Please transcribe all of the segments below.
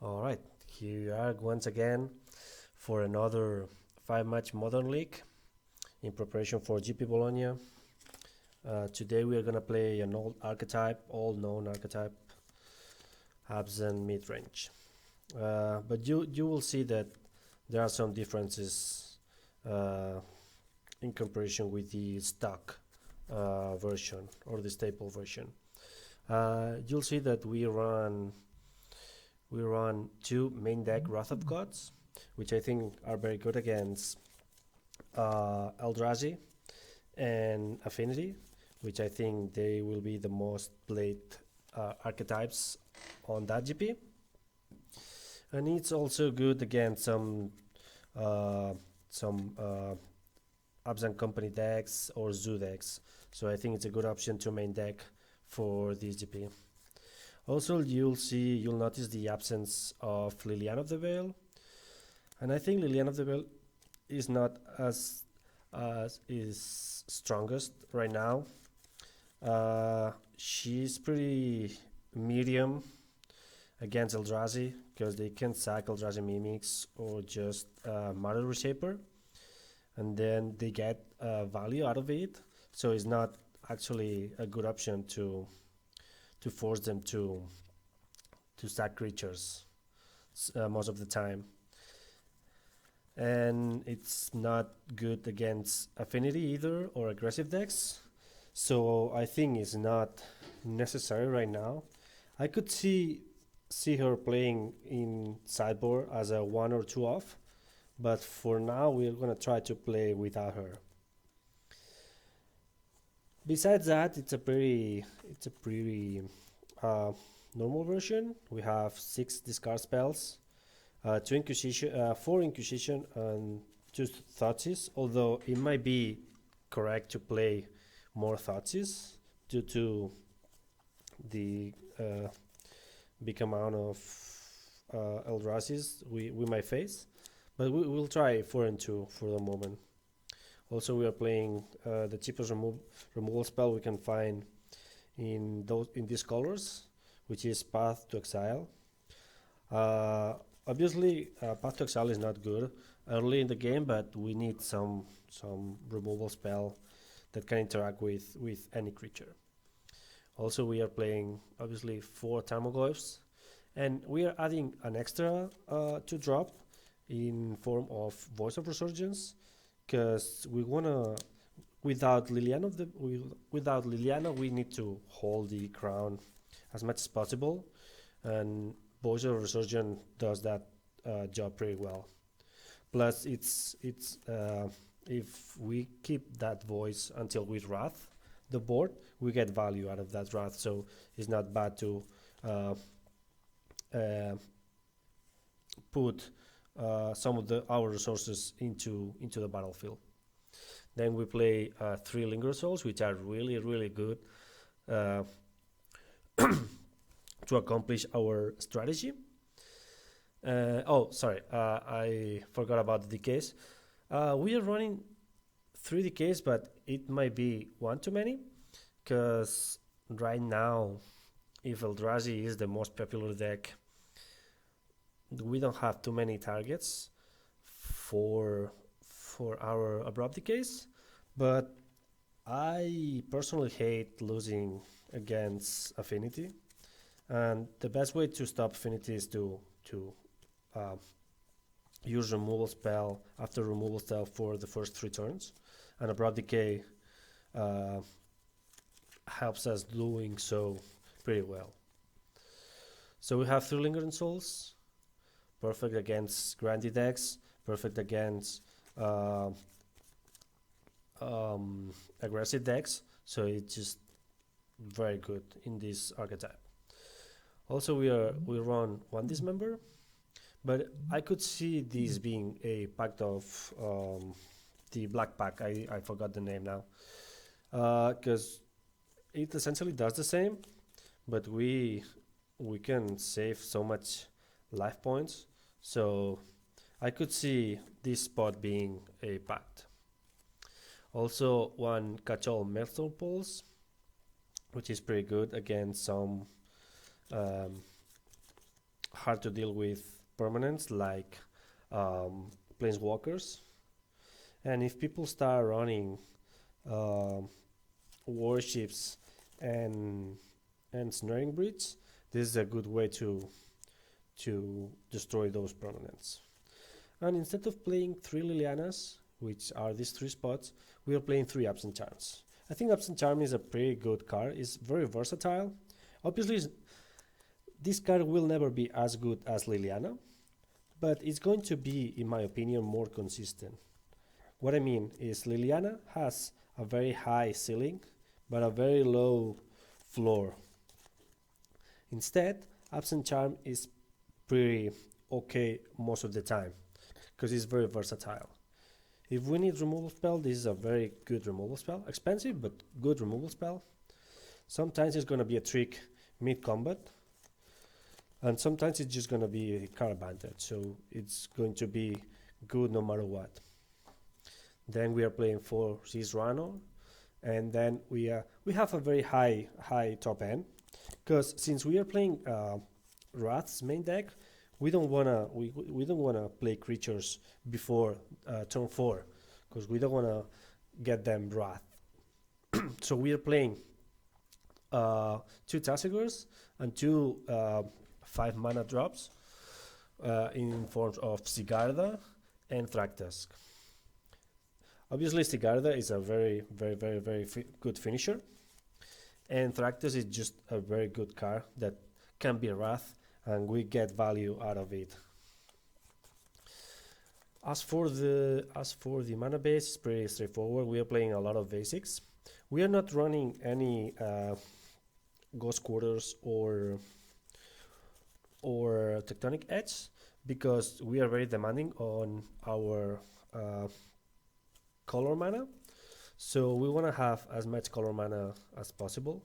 All right, here we are once again for another 5-match Modern League in preparation for GP Bologna. Today we are gonna play an old archetype, all known archetype, Abzan Midrange. But you will see that there are some differences in comparison with the stock version or the staple version. You'll see that we run two main deck Wrath of Gods, which I think are very good against Eldrazi and Affinity, which I think they will be the most played archetypes on that GP. And it's also good against some Abzan Company decks or Zoo decks. So I think it's a good option to main deck for this GP. Also, you'll notice the absence of Liliana of the Veil, and I think Liliana of the Veil is not as is strongest right now. She's pretty medium against Eldrazi because they can sack Eldrazi Mimics or just Matter Reshaper, and then they get value out of it. So it's not actually a good option to force them to sack creatures most of the time, and it's not good against Affinity either or aggressive decks. So I think it's not necessary right now. I could see her playing in sideboard as a 1 or 2 off, but for now we're gonna try to play without her. Besides that, it's a pretty normal version. We have 6 discard spells, 2 Inquisition, 4 Inquisition, and 2 Thoughtseize. Although it might be correct to play more Thoughtseize due to the big amount of Eldrazi's we might face, but we will try 4 and 2 for the moment. Also, we are playing the cheapest removal spell we can find in these colors, which is Path to Exile. Obviously, Path to Exile is not good early in the game, but we need some removal spell that can interact with any creature. Also, we are playing obviously 4 Tarmogoyfs, and we are adding an extra 2-drop in form of Voice of Resurgence, because we wanna without Liliana we need to hold the crown as much as possible, and Voice of Resurgence does that job pretty well. Plus, it's if we keep that voice until we wrath the board, we get value out of that wrath. So it's not bad to put some of our resources into the battlefield. Then we play 3 Linger Souls, which are really good to accomplish our strategy. I forgot about the decays. We are running 3 decays, but it might be 1 too many, because right now, if Eldrazi is the most popular deck, we don't have too many targets for our abrupt decays. But I personally hate losing against Affinity, and the best way to stop Affinity is to use removal spell after removal spell for the first 3 turns, and abrupt decay helps us doing so pretty well. So we have 3 Lingering Souls, perfect against Grandy decks, perfect against aggressive decks, so it's just very good in this archetype. Also, we run 1 Dismember, but I could see this being a pact of the Black Pack. I forgot the name now, because it essentially does the same, but we can save so much life points. So I could see this spot being a pact. Also, 1 Catch-All Metal Pulse, which is pretty good against some hard to deal with permanents like planeswalkers. And if people start running warships and snaring breach, this is a good way to destroy those permanents. And instead of playing 3 Lilianas, which are these 3 spots, we are playing 3 Absent Charms. I think Absent Charm is a pretty good card. It's very versatile. Obviously, this card will never be as good as Liliana, but it's going to be, in my opinion, more consistent. What I mean is Liliana has a very high ceiling, but a very low floor. Instead, Absent Charm is pretty okay most of the time, because it's very versatile. If we need removal spell, this is a very good removal spell. Expensive, but good removal spell. Sometimes it's going to be a trick mid-combat, and sometimes it's just going to be a card advantage, so it's going to be good no matter what. Then we are playing 4 Cisrano, and then we have a very high top end, because since we are playing Wrath's main deck, we don't wanna play creatures before turn 4, because we don't wanna get them Wrath. So we are playing 2 Tassigurs and 2 5 mana drops in forms of Sigarda and Thragtusk. Obviously, Sigarda is a very good finisher, and Thragtusk is just a very good card that can be Wrath, and we get value out of it. As for the mana base, it's pretty straightforward. We are playing a lot of basics. We are not running any Ghost Quarters or Tectonic Edge, because we are very demanding on our color mana. So we want to have as much color mana as possible.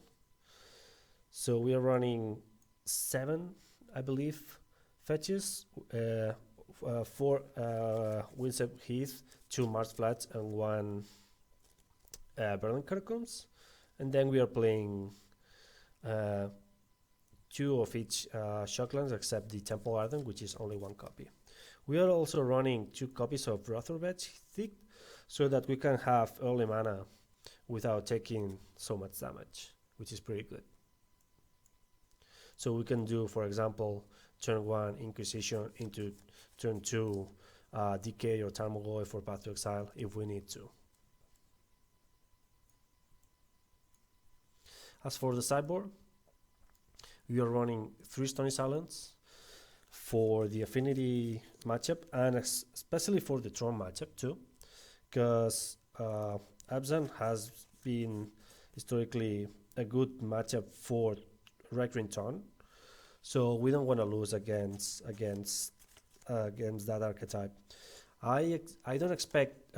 So we are running 7, I believe, fetches, 4 Windswept Heath, 2 Mars Flats, and 1 Berlin Catacombs. And then we are playing 2 of each Shocklands, except the Temple Garden, which is only 1 copy. We are also running 2 copies of Rothervetch Thick, so that we can have early mana without taking so much damage, which is pretty good. So we can do, for example, turn 1 Inquisition into turn 2 Decay or Tarmogoyf for Path to Exile if we need to. As for the sideboard, we are running 3 Stony Silence for the Affinity matchup, and especially for the Tron matchup too, because Abzan has been historically a good matchup for Recurring Tron, so we don't want to lose against that archetype. I don't expect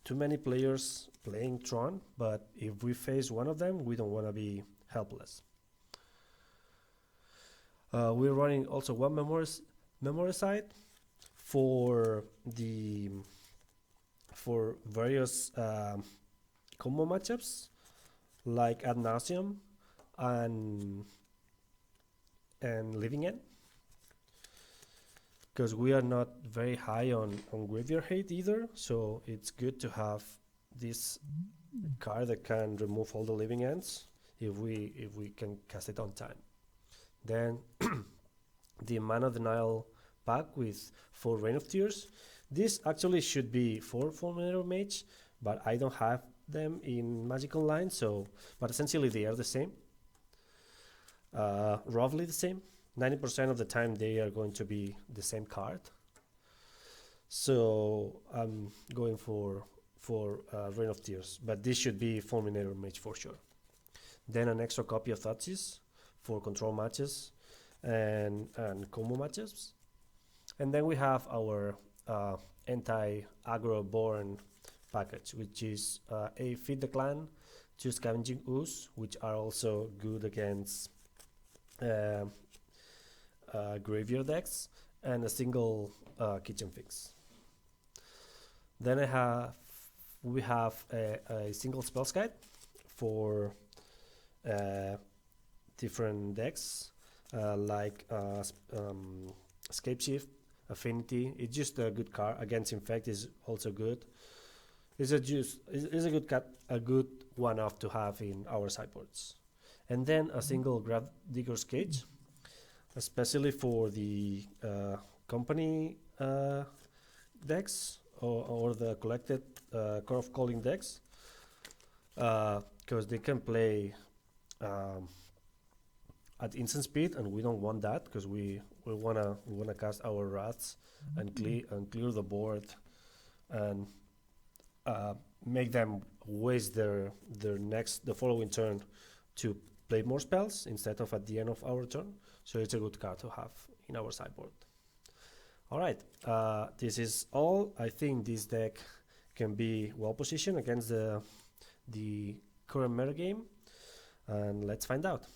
too many players playing Tron, but if we face one of them, we don't want to be helpless. We're running also 1 Memoricide for various combo matchups like Ad Nauseam and Living End, because we are not very high on graveyard hate either, so it's good to have this card that can remove all the Living Ends if we can cast it on time. Then the Mana Denial pack with 4 Rain of Tears. This actually should be 4 Fulminator Mage, but I don't have them in Magic Online, but essentially they are the same. Roughly the same. 90% of the time they are going to be the same card. So I'm going for Rain of Tears, but this should be Fulminator Mage for sure. Then an extra copy of Thoughtseize for control matches and combo matches. And then we have our anti-aggro born package, which is a Feed the Clan, 2 Scavenging Ooze, which are also good against graveyard decks, and a single Kitchen Fix. Then we have a single Spells Guide for different decks, like Escape Shift, Affinity. It's just a good card. Against Infect is also good. It's a good one-off to have in our sideboards. And then a single Grave Digger's Cage, especially for the company decks or the collected Core of Calling decks, because they can play at instant speed, and we don't want that because we wanna cast our wraths and clear the board and make them waste the following turn to play more spells instead of at the end of our turn. So it's a good card to have in our sideboard. Alright, this is all. I think this deck can be well positioned against the current metagame, and let's find out.